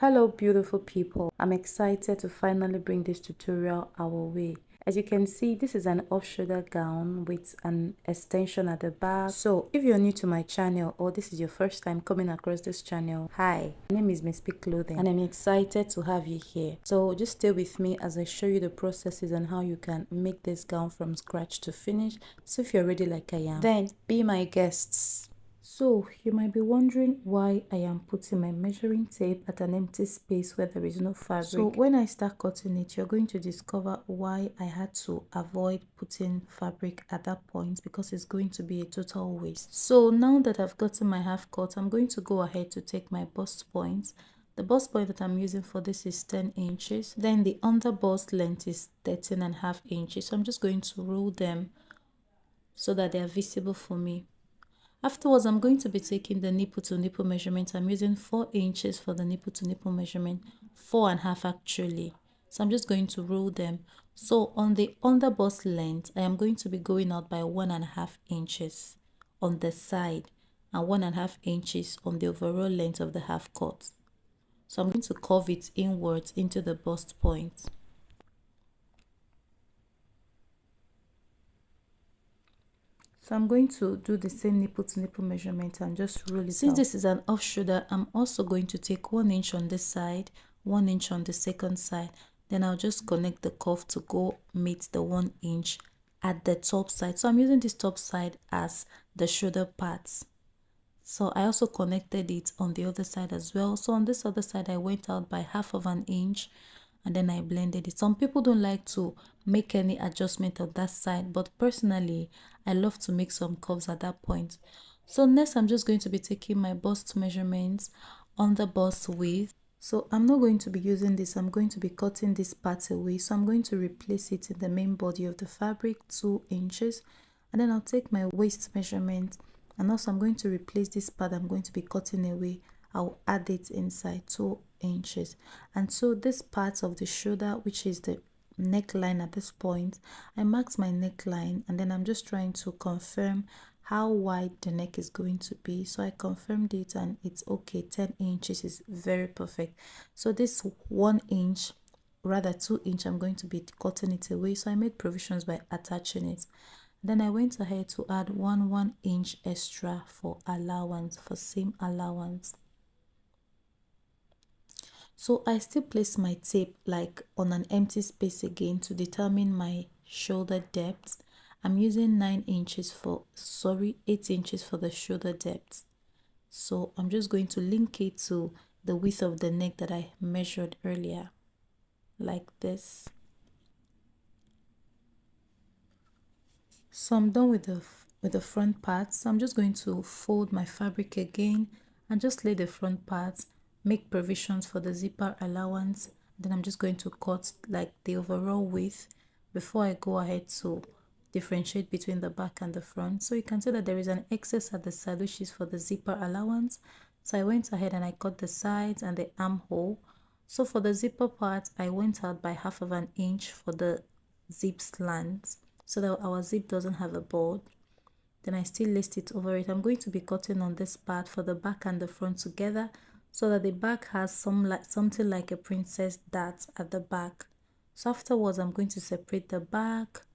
Hello beautiful people, I'm excited to finally bring this tutorial our way. As you can see, this is an off-shoulder gown with an extension at the back. So if you're new to my channel or this is your first time coming across this channel, hi, my name is Miss P Clothing and I'm excited to have you here. So just stay with me as I show you the processes and how you can make this gown from scratch to finish. So if you're ready like I am, then be my guests. So you might be wondering why I am putting my measuring tape at an empty space where there is no fabric. So when I start cutting it, you're going to discover why I had to avoid putting fabric at that point, because it's going to be a total waste. So now that I've gotten my half cut, I'm going to go ahead to take my bust point. The bust point that I'm using for this is 10 inches. Then the under bust length is 13.5 inches. So I'm just going to roll them so that they are visible for me. Afterwards, I'm going to be taking the nipple to nipple measurement. I'm using 4 inches for the nipple to nipple measurement, 4.5 actually. So I'm just going to roll them. So on the under bust length, I am going to be going out by 1.5 inches on the side and 1.5 inches on the overall length of the half cut. So I'm going to curve it inwards into the bust point. So I'm going to do the same nipple to nipple measurement and just roll it out. Since this is an off shoulder, I'm also going to take 1 inch on this side, 1 inch on the second side. Then I'll just connect the curve to go meet the 1 inch at the top side. So I'm using this top side as the shoulder parts. So I also connected it on the other side as well. So on this other side, I went out by 1/2 inch and then I blended it. Some people don't like to make any adjustment on that side, but personally I love to make some curves at that point. So next I'm just going to be taking my bust measurements on the bust width. So I'm not going to be using this, I'm going to be cutting this part away. So I'm going to replace it in the main body of the fabric, 2 inches, and then I'll take my waist measurement, and also I'm going to replace this part I'm going to be cutting away. I'll add it inside 2 inches. And so this part of the shoulder, which is the neckline at this point, I marked my neckline and then I'm just trying to confirm how wide the neck is going to be. So I confirmed it and it's okay. 10 inches is very perfect. So this 1 inch, rather 2 inch, I'm going to be cutting it away. So I made provisions by attaching it. Then I went ahead to add 1 inch extra for allowance, for seam allowance. So I still place my tape like on an empty space again to determine my shoulder depth. I'm using 8 inches for the shoulder depth. So I'm just going to link it to the width of the neck that I measured earlier, like this. So I'm done with the front part. So I'm just going to fold my fabric again and just lay the front part, make provisions for the zipper allowance. Then I'm just going to cut like the overall width before I go ahead to differentiate between the back and the front. So you can see that there is an excess at the side, which is for the zipper allowance. So I went ahead and I cut the sides and the armhole. So for the zipper part, I went out by 1/2 inch for the zip slant, so that our zip doesn't have a board. Then I still laced it over it. I'm going to be cutting on this part for the back and the front together, so that the back has something like a princess dart at the back. So afterwards, I'm going to separate the back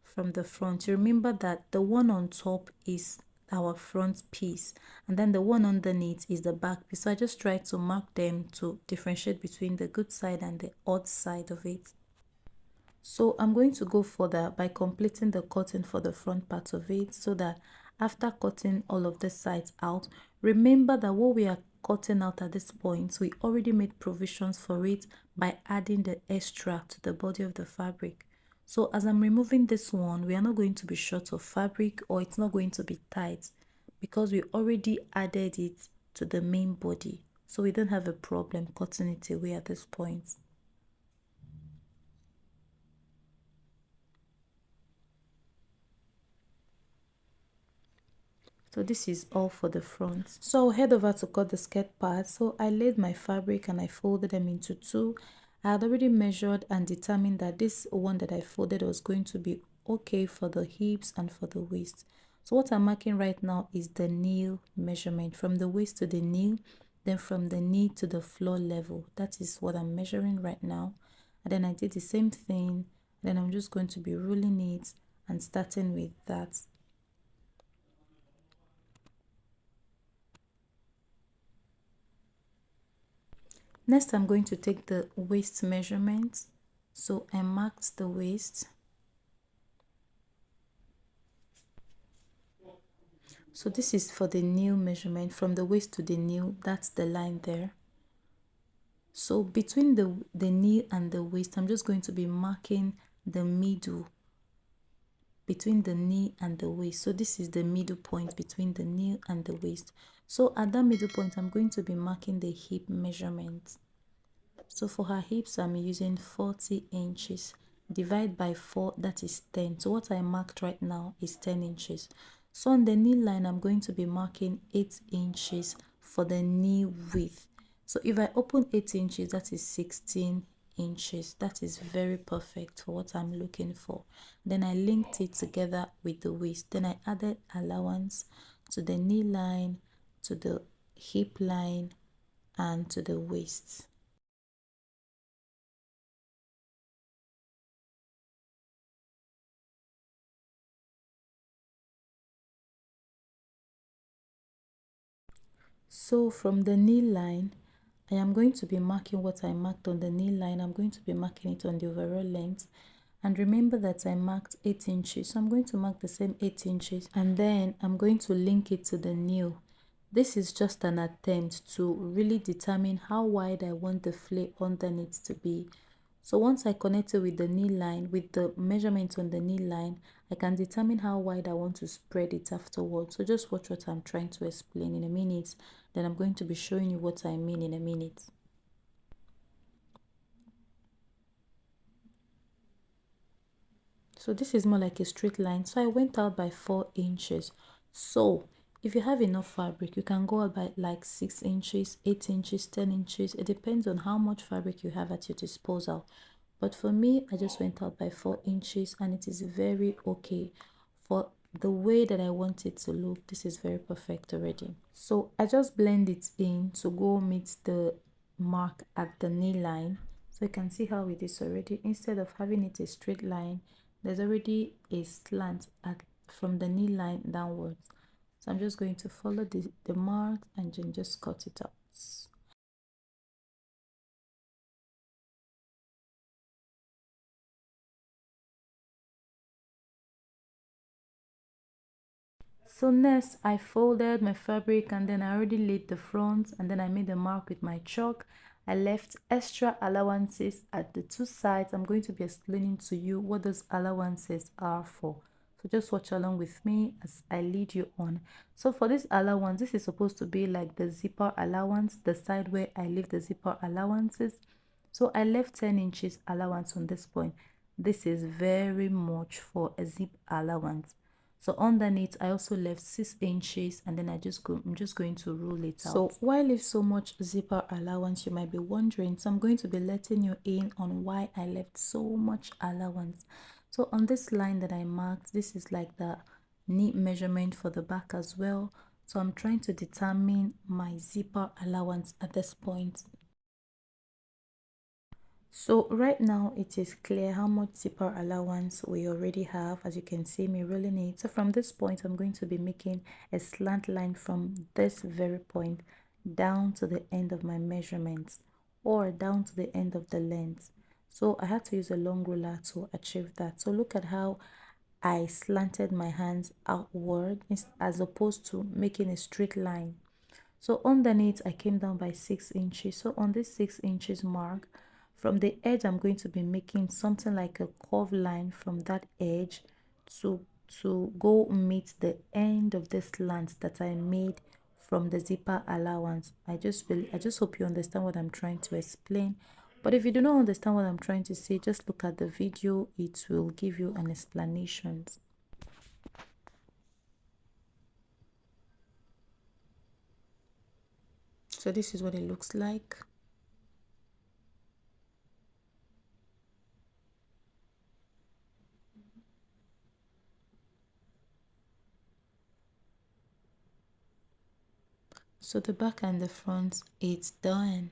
from the front. You remember that the one on top is our front piece and then the one underneath is the back piece. So I just try to mark them to differentiate between the good side and the odd side of it. So I'm going to go further by completing the cutting for the front part of it, so that after cutting all of the sides out, remember that what we are cutting out at this point, we already made provisions for it by adding the extra to the body of the fabric. So as I'm removing this one, we are not going to be short of fabric, or it's not going to be tight, because we already added it to the main body. So we don't have a problem cutting it away at this point. So this is all for the front. So I'll head over to cut the skirt part. So I laid my fabric and I folded them into two. I had already measured and determined that this one that I folded was going to be okay for the hips and for the waist. So what I'm marking right now is the knee measurement. From the waist to the knee, then from the knee to the floor level. That is what I'm measuring right now. And then I did the same thing. Then I'm just going to be ruling it and starting with that. Next, I'm going to take the waist measurement. So I marked the waist. So this is for the knee measurement, from the waist to the knee, that's the line there. So between the knee and the waist, I'm just going to be marking the middle between the knee and the waist. So this is the middle point between the knee and the waist. So at that middle point, I'm going to be marking the hip measurement. So for her hips, I'm using 40 inches. Divide by 4, that is 10. So what I marked right now is 10 inches. So on the knee line, I'm going to be marking 8 inches for the knee width. So if I open 8 inches, that is 16 inches. That is very perfect for what I'm looking for. Then I linked it together with the waist. Then I added allowance to the knee line, to the hip line, and to the waist. So from the knee line, I am going to be marking what I marked on the knee line. I'm going to be marking it on the overall length. And remember that I marked 8 inches. So I'm going to mark the same 8 inches. And then I'm going to link it to the knee. This is just an attempt to really determine how wide I want the flare underneath to be. So once I connect it with the knee line, with the measurement on the knee line, I can determine how wide I want to spread it afterwards. So just watch what I'm trying to explain in a minute. Then I'm going to be showing you what I mean in a minute. So this is more like a straight line. So I went out by 4 inches. So if you have enough fabric, you can go out by like 6 inches, 8 inches, 10 inches. It depends on how much fabric you have at your disposal. But for me, I just went out by 4 inches and it is very okay. For the way that I want it to look, this is very perfect already. So I just blend it in to go meet the mark at the knee line. So you can see how it is already. Instead of having it a straight line, there's already a slant from the knee line downwards. So I'm just going to follow the mark and then just cut it out. So next I folded my fabric and then I already laid the front and then I made a mark with my chalk. I left extra allowances at the two sides. I'm going to be explaining to you what those allowances are for. So just watch along with me as I lead you on. So for this allowance, this is supposed to be like the zipper allowance, the side where I leave the zipper allowances. So I left 10 inches allowance on this point. This is very much for a zip allowance. So underneath, I also left 6 inches and then I'm just going to rule it out. So why leave so much zipper allowance, you might be wondering. So I'm going to be letting you in on why I left so much allowance. So on this line that I marked, this is like the knee measurement for the back as well. So I'm trying to determine my zipper allowance at this point. So right now it is clear how much zipper allowance we already have. As you can see me rolling it. So from this point, I'm going to be making a slant line from this very point down to the end of my measurements or down to the end of the length. So I had to use a long ruler to achieve that. So look at how I slanted my hands outward as opposed to making a straight line. So underneath I came down by 6 inches. So on this 6 inches mark, from the edge I'm going to be making something like a curved line from that edge to go meet the end of this slant that I made from the zipper allowance. I just hope you understand what I'm trying to explain. But if you do not understand what I'm trying to say, just look at the video. It will give you an explanation. So this is what it looks like. So the back and the front, it's done.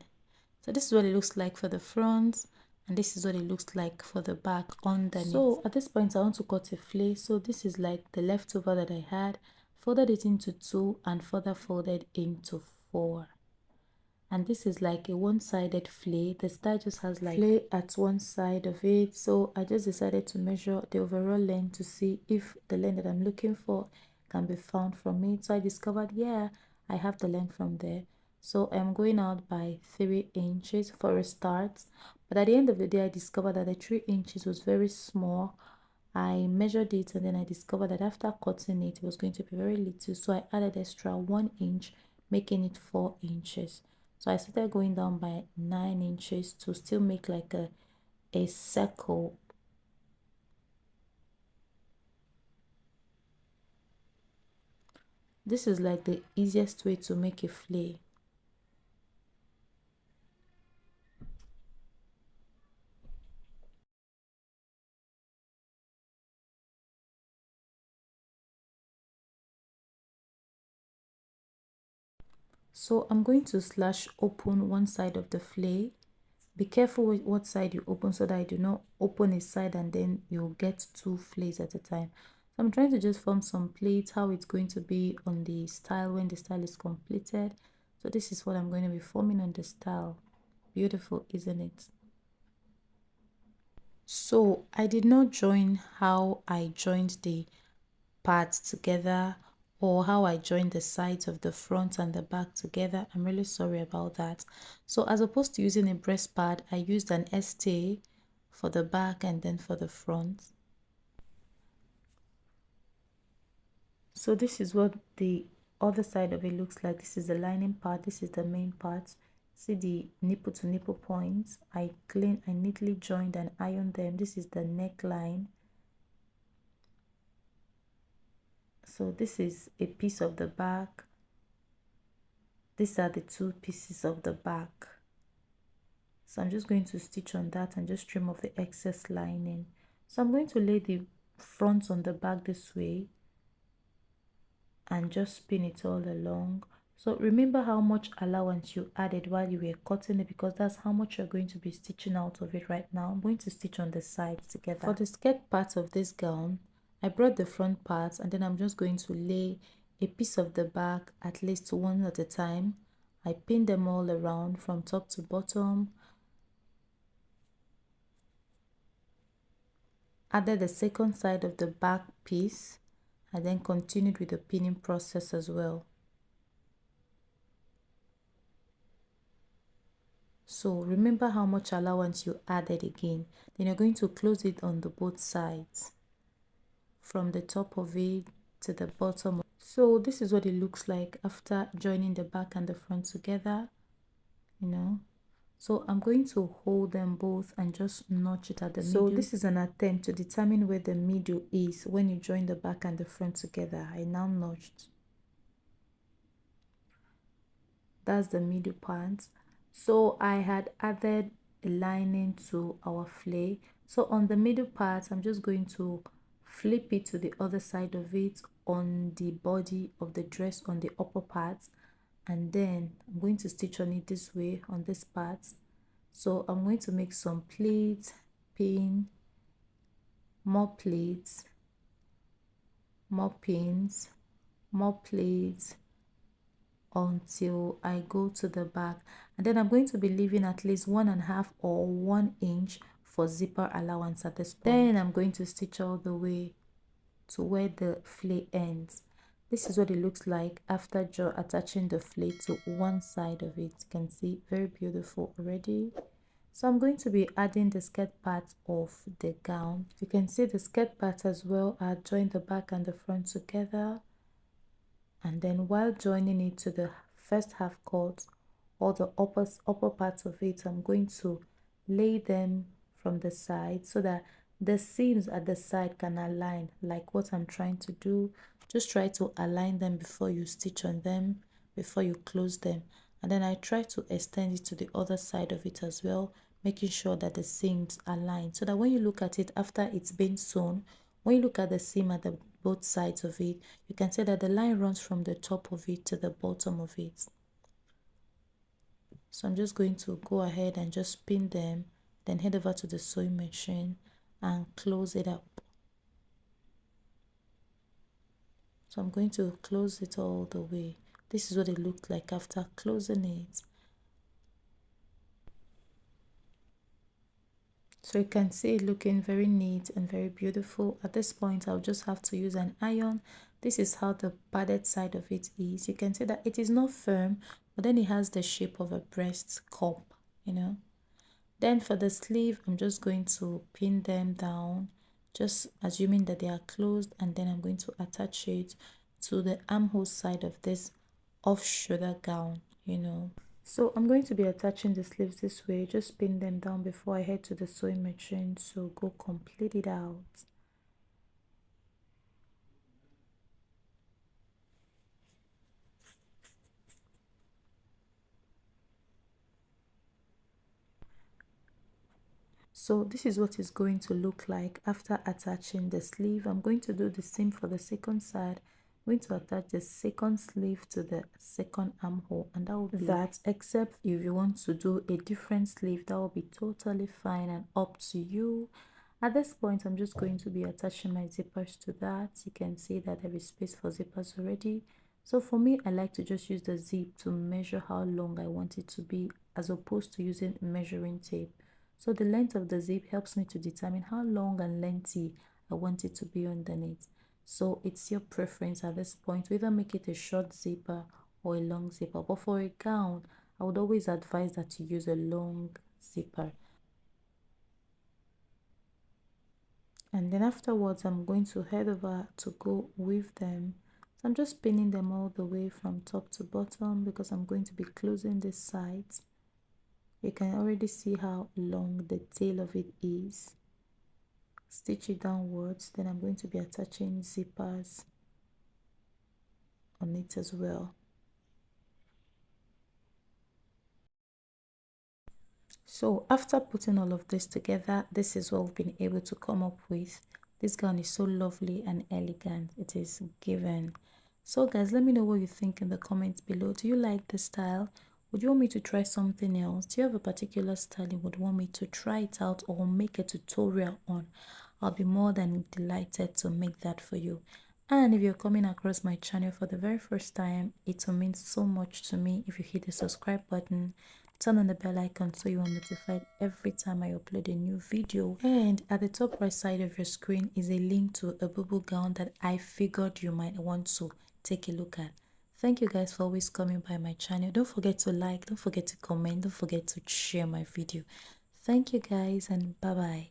So this is what it looks like for the front, and this is what it looks like for the back underneath. So at this point I want to cut a flay. So this is like the leftover that I had, folded it into 2 and further folded into 4. And this is like a one-sided flay. The style just has like flay at one side of it. So I just decided to measure the overall length to see if the length that I'm looking for can be found from it. So I discovered, yeah, I have the length from there. So I'm going out by 3 inches for a start. But at the end of the day, I discovered that the 3 inches was very small. I measured it and then I discovered that after cutting it, it was going to be very little. So I added extra 1 inch, making it 4 inches. So I started going down by 9 inches to still make like a circle. This is like the easiest way to make a flay. So I'm going to slash open one side of the flay. Be careful with what side you open so that I do not open a side and then you'll get 2 flays at a time. So I'm trying to just form some plates, how it's going to be on the style when the style is completed. So this is what I'm going to be forming on the style. Beautiful, isn't it? So I did not join how I joined the parts together or how I joined the sides of the front and the back together. I'm really sorry about that. So as opposed to using a breast pad, I used an ST for the back and then for the front. So this is what the other side of it looks like. This is the lining part, this is the main part. See the nipple to nipple points. I neatly joined and ironed them. This is the neckline. So this is a piece of the back. These are the 2 pieces of the back. So I'm just going to stitch on that and just trim off the excess lining. So I'm going to lay the front on the back this way and just spin it all along. So remember how much allowance you added while you were cutting it, because that's how much you're going to be stitching out of it right now. I'm going to stitch on the sides together. For the skirt part of this gown, I brought the front parts and then I'm just going to lay a piece of the back at least one at a time. I pin them all around from top to bottom. Added the second side of the back piece and then continued with the pinning process as well. So remember how much allowance you added again. Then you're going to close it on the both sides from the top of it to the bottom. So this is what it looks like after joining the back and the front together, you know. So I'm going to hold them both and just notch it at the middle. So this is an attempt to determine where the middle is when you join the back and the front together. I now notched. That's the middle part. So I had added a lining to our flay. So on the middle part, I'm just going to flip it to the other side of it on the body of the dress on the upper part, and then I'm going to stitch on it this way on this part. So I'm going to make some pleats, pin, more pleats, more pins, more pleats until I go to the back, and then I'm going to be leaving at least 1.5 or 1 inch for zipper allowance at this point. Then I'm going to stitch all the way to where the flay ends. This is what it looks like after attaching the flay to one side of it. You can see very beautiful already. So I'm going to be adding the skirt part of the gown. You can see the skirt part as well. I joined the back and the front together, and then while joining it to the first half cut or the upper parts of it, I'm going to lay them from the side so that the seams at the side can align, like what I'm trying to do. Just try to align them before you stitch on them, before you close them. And then I try to extend it to the other side of it as well, making sure that the seams align so that when you look at it after it's been sewn, when you look at the seam at the both sides of it, you can see that the line runs from the top of it to the bottom of it. So I'm just going to go ahead and just pin them, then head over to the sewing machine and close it up. So I'm going to close it all the way. This is what it looked like after closing it. So you can see it looking very neat and very beautiful. At this point, I'll just have to use an iron. This is how the padded side of it is. You can see that it is not firm, but then it has the shape of a breast cup, you know. Then for the sleeve, I'm just going to pin them down, just assuming that they are closed, and then I'm going to attach it to the armhole side of this off-shoulder gown, you know. So I'm going to be attaching the sleeves this way, just pin them down before I head to the sewing machine, so go complete it out. So this is what it's going to look like after attaching the sleeve. I'm going to do the same for the second side. I'm going to attach the second sleeve to the second armhole, and that will be that, except if you want to do a different sleeve, that will be totally fine and up to you. At this point, I'm just going to be attaching my zippers to that. You can see that there is space for zippers already. So for me, I like to just use the zip to measure how long I want it to be, as opposed to using measuring tape. So the length of the zip helps me to determine how long and lengthy I want it to be underneath. So it's your preference at this point to either make it a short zipper or a long zipper. But for a gown, I would always advise that you use a long zipper. And then afterwards, I'm going to head over to go with them. So I'm just pinning them all the way from top to bottom because I'm going to be closing this side. You can already see how long the tail of it is. Stitch it downwards, then I'm going to be attaching zippers on it as well. So after putting all of this together, this is what we've been able to come up with. This gown is so lovely and elegant. It is given. So guys, let me know what you think in the comments below. Do you like the style? Would you want me to try something else? Do you have a particular style you would want me to try it out or make a tutorial on? I'll be more than delighted to make that for you. And if you're coming across my channel for the very first time, it will mean so much to me if you hit the subscribe button, turn on the bell icon so you are notified every time I upload a new video. And at the top right side of your screen is a link to a bubble gown that I figured you might want to take a look at. Thank you guys for always coming by my channel. Don't forget to like, don't forget to comment, don't forget to share my video. Thank you guys, and bye bye.